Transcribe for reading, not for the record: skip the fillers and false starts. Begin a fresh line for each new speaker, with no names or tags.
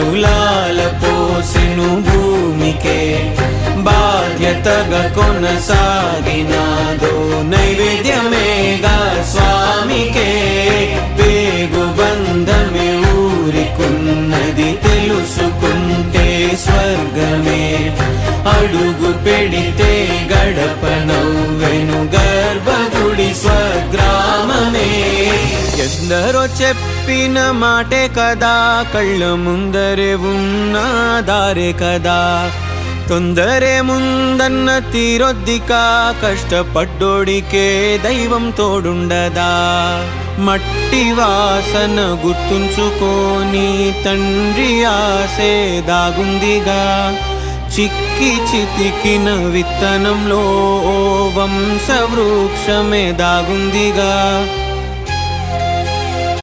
సిరులాల పోసెను భూమికే బాధ్యతగా కొనసాగినాదో నైవేద్యమేగా స్వామికే పేగు బంధమే ఊరికున్నది తెలుసుకుంటే స్వర్గమే అడుగు పెడితే గడప నవ్వెను గర్భగుడి స్వగ్రామమే ఎందరో చెప్పిన మాటే కదా కళ్ళ ముందరే ఉన్న దారే కదా తొందరే ముందన్న తీరొద్దికా కష్టపడ్డోడికే దైవం తోడుండదా మట్టి వాసన గుర్తుంచుకోని తండ్రి ఆసే దాగుందిగా చిక్కి చితికిన విత్తనంలో వంశవృక్షమే దాగుందిగా